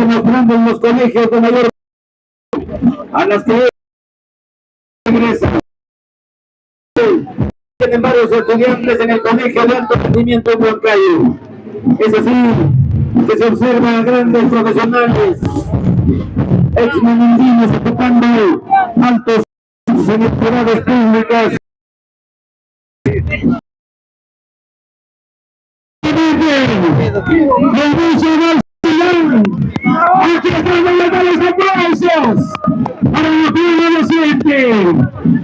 demostrando en los colegios de mayor a las que regresan. Tienen varios estudiantes en el colegio de alto rendimiento en Huancayo. Es así que se observan grandes profesionales, exmenindinos ocupando altos en entidades públicas. Aquí están los aplausos para la primera docente.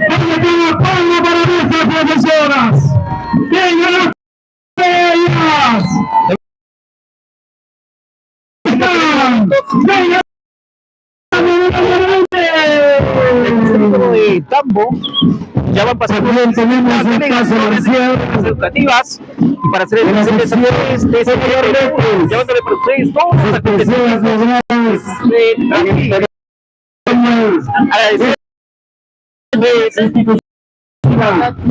Para que palma para nuestras profesoras. ¡Vengan las ellas! ¡Vengan! El distrito de Tambo ya van pasando bien, tenemos el caso educativas y para hacer el desarrollo de ese llevándole para ustedes todos los personas logradas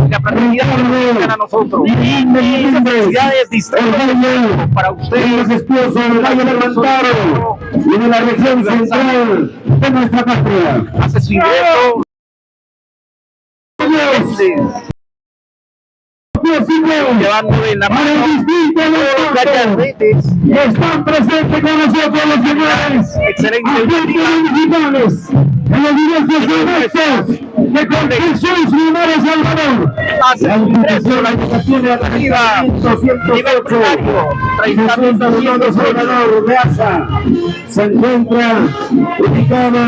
la fraternidad que nos dedican a nosotros. Muchas felicidades, distrito para ustedes, los esposos del Valle del Mantaro y de la región central de nuestra patria. Hace su ingreso. Llevando de la mano los gallardetes. Están presentes con nosotros los señores. Excelente municipales en los diversos eventos de Constitución Primero Salvador. Hace su ingreso la educación de arriba. Nivel primario. Salvador de Asa se encuentra ubicado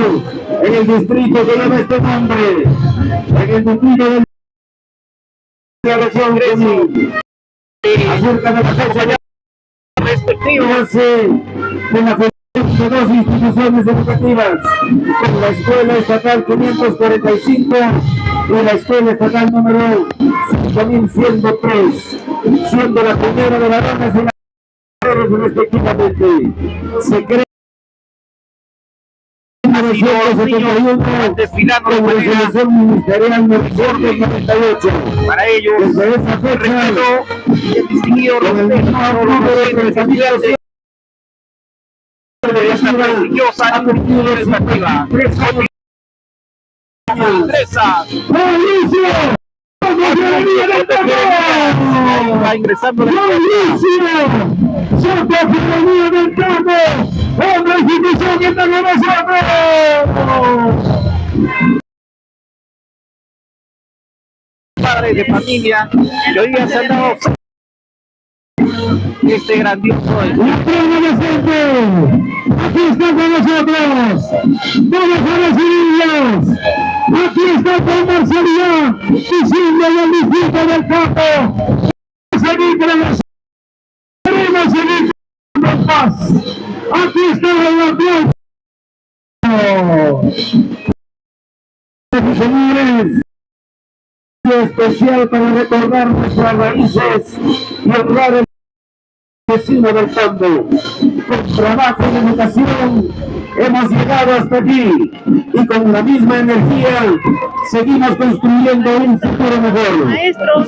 en el distrito que lleva este nombre, en el distrito de la región acerca de la fecha respectivas de la federación de dos instituciones educativas, como la Escuela Estatal 545 y la Escuela Estatal número 5103, siendo la primera de varones y las mujeres respectivamente. Se cree desfilando de resolución ministerial 998. Para ellos, desde esa fecha, respeto y el distinguido de esta prestigiosa educativa. Va ingresando Santa Federalía del Campo, otra institución que está con nosotros. Padres de familia que hoy día se han dado este grandioso adolescente, aquí está con nosotros. Vamos a recibirlos. Aquí está con Marcelía, diciendo del distrito del Campo. Queremos seguir con paz. Aquí está el aplauso. Señores, especial para recordar nuestras raíces y honrar el vecino del Tambo. Con trabajo y educación hemos llegado hasta aquí y con la misma energía seguimos construyendo un futuro mejor. Maestros,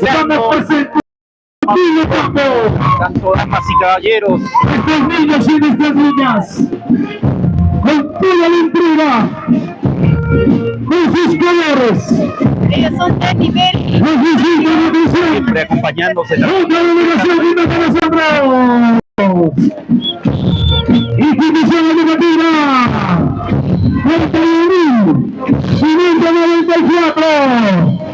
tanto damas y caballeros, estos niños y estas niñas, con toda la entrega, con sus colores, ellos son de nivel. siempre acompañándose. Otra delegación vino con nosotros. Institución educativa 41.594.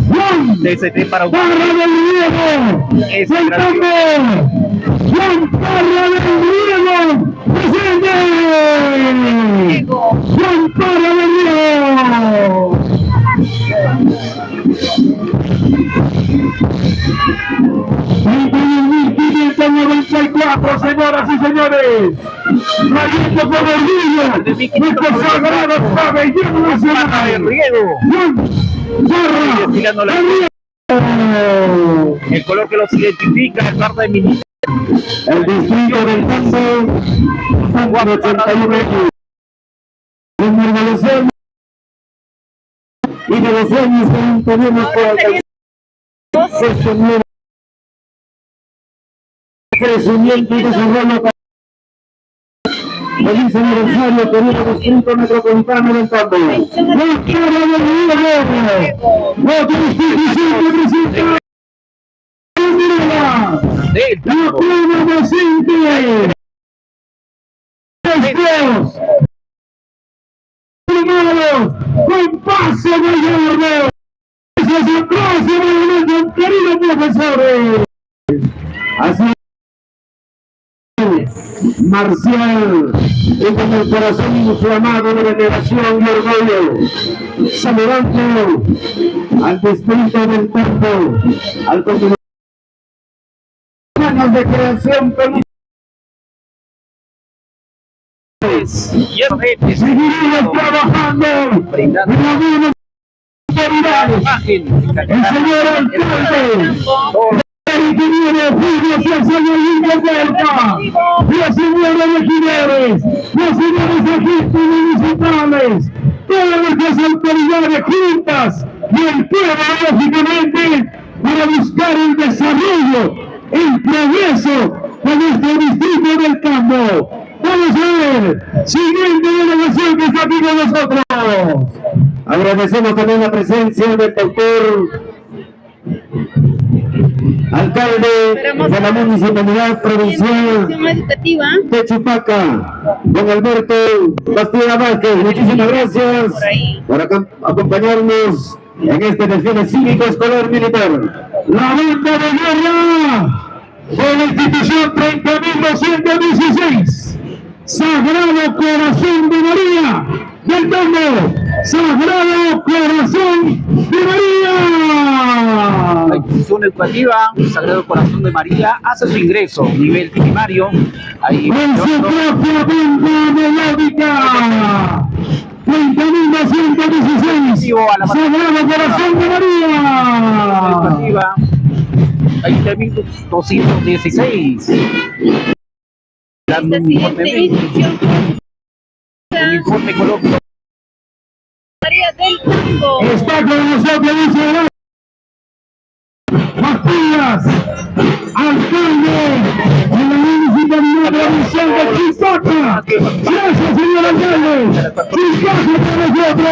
Juan DST para Parra del Riego. Es Del Tambo. Juan Parra del Riego. Presente. Juan Parra del Riego. 31.594, señoras y señores. Trayendo con orgullo nuestro sagrado pabellón nacional. Desfilando la el color que los identifica, el barra de militar. El distrito del Tambo, son 81 años. Y de los sueños que tenemos por alcanzar este nuevo crecimiento y desarrollo Feliz aniversario, querido distrito metropolitano del Tambo. La cara del Río, la constitución que presenta la plena docente. Estos primeros con paso mayor. Ese aplauso movimiento, queridos profesores. Así marcial y con el corazón inflamado de veneración y orgullo, saludando al distrito del Tambo, al comunidad de creación política. Seguiremos trabajando en la misma autoridades. El señor alcalde ingeniero Julio César Lindo Huerta, los señores regidores, los señores agentes municipales, todas nuestras autoridades juntas y el pueblo, lógicamente, para buscar el desarrollo, el progreso de nuestro distrito del Tambo. Vamos a ver, siguiente delegación que está aquí con nosotros. Agradecemos también la presencia del doctor alcalde de la municipalidad provincial de Chupaca, don Alberto Bastida Vázquez. Muchísimas gracias por acompañarnos en este desfile cívico escolar militar. La banda de guerra de la institución 30.216, Sagrado Corazón de María del Tambo. Sagrado Corazón de María. La institución educativa Sagrado Corazón de María hace su ingreso a nivel primario. Ahí con su propia banda melódica. 30.216. Sagrado Corazón de María. Educativa 20.216. Dando un uniforme ecológico. Está con nosotros, dice Matías, alcalde de la municipalidad provincial de Chupaca. Gracias, señor alcalde. Chupaca con nosotros.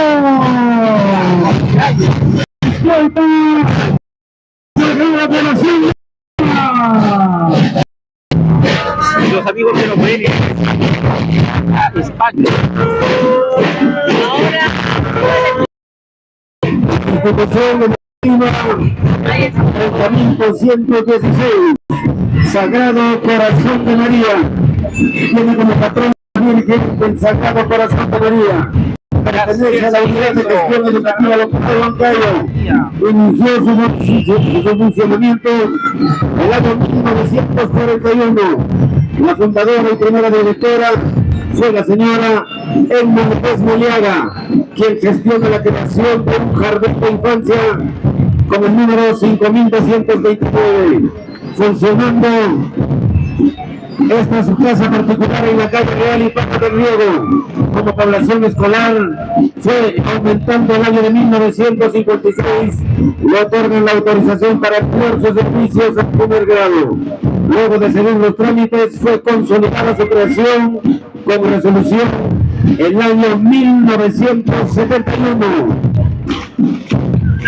Escolta, Sagrada Corazón. Los amigos que nos ven a España. Ahora. Institución educativa 30.116, Sagrado Corazón de María. Tiene como patrón Virgen del Sagrado Corazón de María. Pertenece a la unidad de gestión educativa local de Huancayo. Inició su funcionamiento en el año 1941. La fundadora y primera directora fue la señora Emma López Moliaga, quien gestiona la creación de un jardín de infancia con el número 5229, funcionando esta es su casa particular en la calle Real y Pata del Riego. Como población escolar fue aumentando el año de 1956, le otorgan la autorización para emplear sus servicios al primer grado. Luego de seguir los trámites, fue consolidada su creación con resolución el año 1971.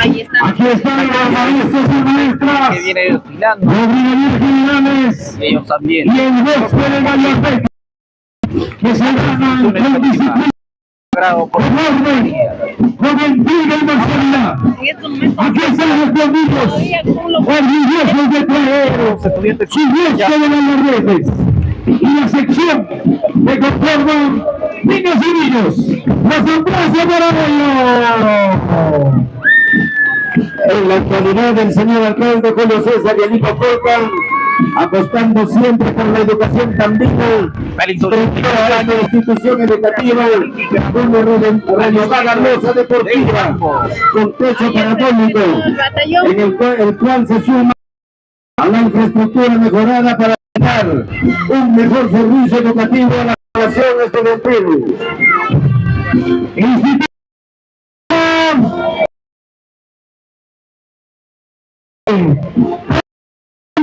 Ahí está. Aquí están los maestros y maestras, que viene desfilando, los brigadieres generales ellos también. y el bosque de Gallardeca, que se ganan con disciplina enorme, con entrega y marcialidad. Aquí están nuestros niños, orgullosos de traer su bosque de Gallardetes y la sección que conforman niños y niños. ¡Los aplausos para ellos! En la actualidad, el señor alcalde Julio César Yanito Colca, apostando siempre por la educación tambina, frente a esta institución educativa, una renovada losa deportiva con techo parabólico, en el cual se suma a la infraestructura mejorada para dar un mejor servicio educativo a la población estudiantil. Institución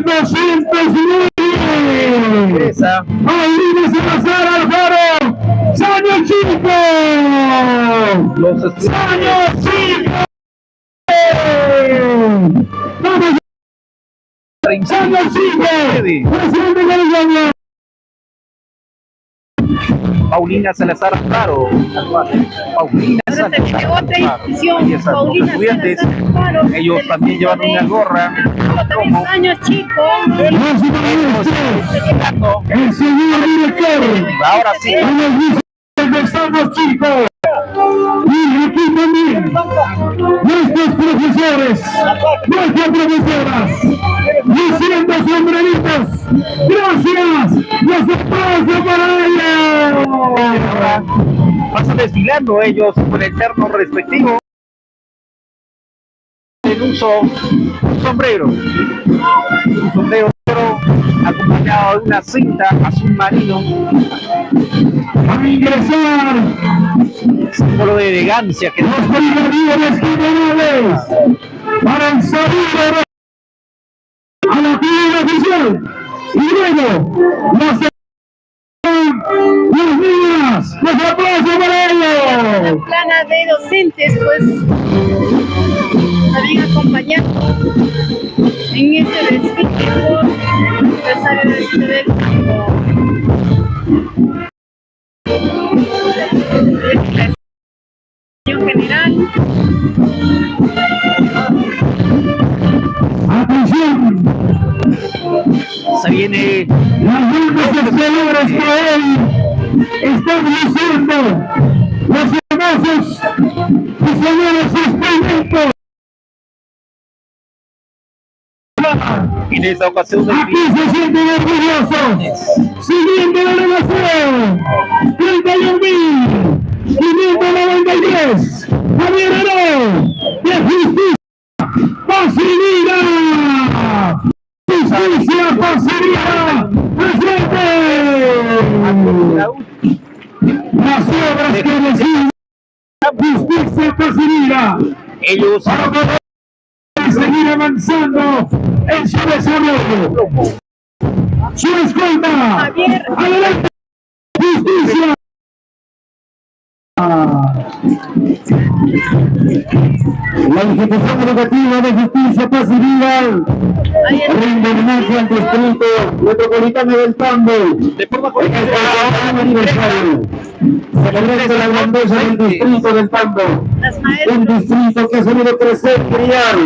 209. Ahí Salazar Alfaro, Los estudiantes. ¡Vamos! ¡Sano sigue! ¡Presidente Colombia! Paulina Salazar Faro. Paulina Ahora se viene Salazar otra Faro. institución, Ahí están los Paulina estudiantes. Salazar Faro. Ellos también llevan una gorra. También años, chicos. El señor director. Ahora sí. Empezamos, chicos. Y aquí también nuestros profesores, nuestras profesoras, diciendo sombreritos. Gracias. Los aplausos para ellos. Ahora pasan desfilando ellos con el terno respectivo. En uso un sombrero negro acompañado de una cinta azul marino, A ingresar símbolo de elegancia que los brigadiers generales para el saludo a la tribuna oficial. Y luego las niñas, los aplausos para ellos. Plana de docentes, pues, también acompañando en este desfile por aniversario del general. Atención, se viene las grandes escaleras que hoy están luciendo los hermosos y señores experimentos. en esta ocasión Aquí se sienten orgullosos, siguiendo la elevación, 31.593, Javier Heró, de Justicia Facilita, Justicia Facilita, presente, las obras que reciben Justicia Facilita, ellos para poder seguir avanzando en su desarrollo. Su escolta, Javier. adelante, justicia. La institución educativa de Justicia Paz y Vida rinde homenaje al distrito metropolitano del Tambo de forma en este 40º aniversario, celebrando la grandeza del distrito del Tambo, Las un maestras. distrito que ha sabido crecer y criar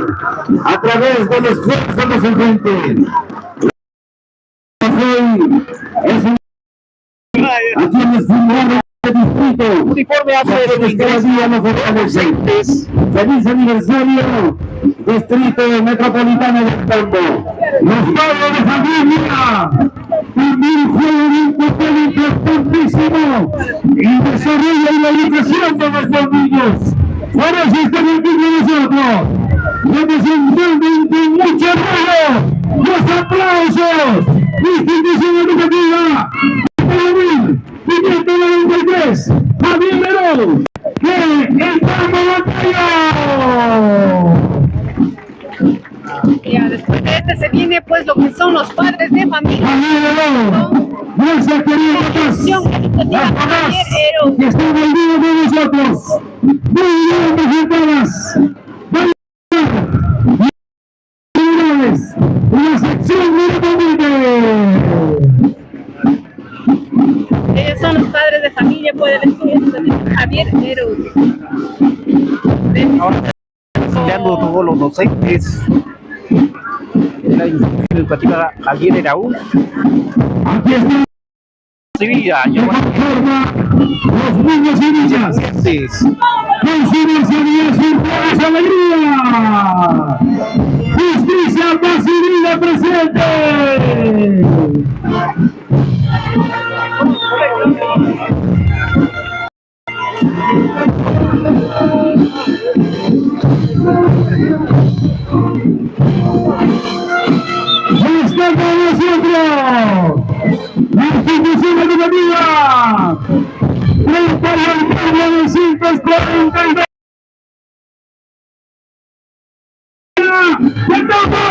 a través del esfuerzo de su gente. Hoy es un a quienes fundaron este distrito, uniforme hace a de quienes cada día nos fortalecen. Feliz aniversario, distrito metropolitano del Tambo. Los padres de familia también juegan un papel importantísimo en el desarrollo y la educación de nuestros niños. Por eso están aquí con nosotros, representando con mucho orgullo los aplausos. Institución educativa 593, Javier Heró, que el Tambo batalló. Ya, después de este se viene pues lo que son los padres de familia. Javier Heró, gracias queridos papás, las mamás que están al día con nosotros. Muy bien presentadas. La sección directamente. Ellos son los padres de familia, pues, del estudiante Javier Heró. ahora estudiando todos los docentes de la institución educativa Javier Heró. Aquí están Sevilla, de forma los niños y niñas con su diversidad, su alegría. Justicia, paz y vida presente. Está con nosotros la institución educativa 31.942 ¡de Tambo!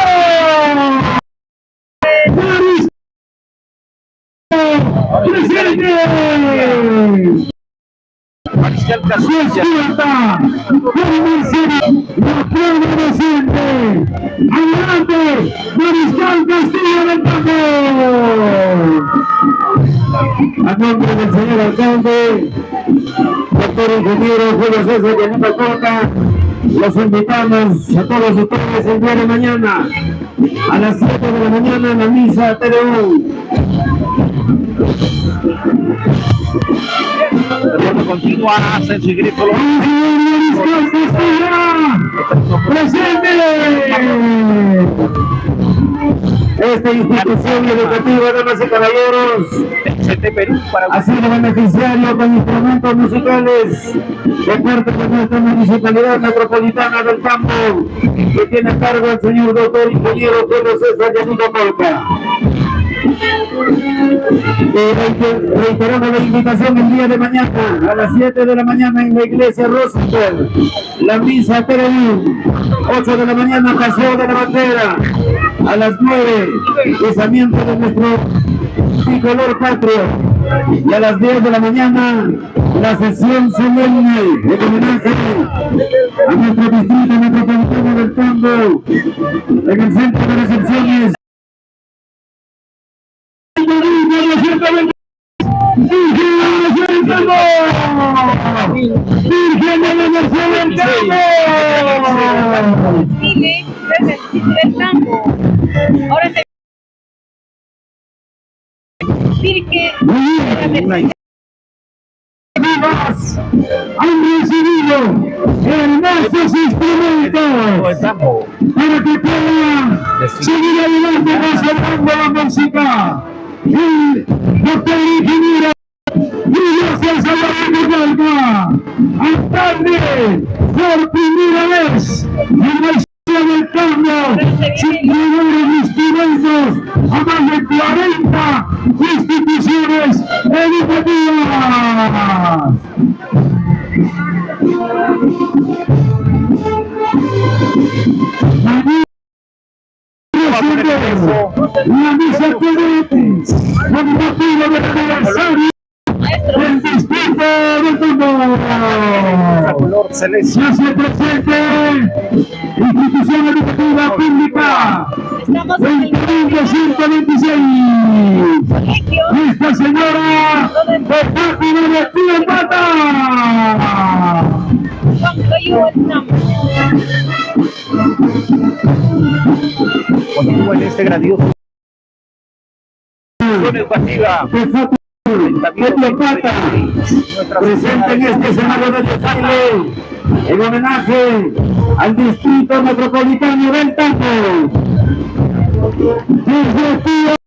¡Presente! Mariscal Castilla. Despierta, la prueba reciente. Adelante, Mariscal Castilla del Campo. A nombre del señor alcalde, doctor ingeniero Julio César Llanito Corta, los invitamos a todos ustedes el día de mañana a las 7 de la mañana en la misa TDU. El continúa, hace su ingreso. ¡Presente! Esta institución educativa, damas y caballeros, Perú para ha sido beneficiario con instrumentos musicales de parte de nuestra municipalidad metropolitana del Campo, que tiene a cargo el señor doctor ingeniero Julio César Llanito Corta. Reiteramos la invitación el día de mañana a las 7 de la mañana en la iglesia Rosenberg, la misa TDU, 8 de la mañana paseo de la bandera, a las 9 izamiento de nuestro tricolor patrio, y a las 10 de la mañana la sesión solemne de homenaje a nuestro distrito metropolitano del Campo en el centro de recepciones. ¡Virgen de la Merced del Campo! Desfile desde el sitio del campo. Ahora se Virgen de la Merced. Han recibido hermosos instrumentos para que puedan seguir adelante conservando la música. El doctor ingeniero Julio César Llanito, alcalde por primera vez en la historia del Campo, sin mayores instrumentos a más de 40 instituciones educativas. La misa TDU con motivo del aniversario del distrito del Campo. color celeste. Se hace presente institución educativa pública Estamos en el 126. colegio Esta señora de parte de la tía Pata. Juan Coyu del Campo. Continúa en este grandioso educativa. Tía Pata, presente en este escenario de desfile en homenaje al distrito metropolitano del Campo. Desde aquí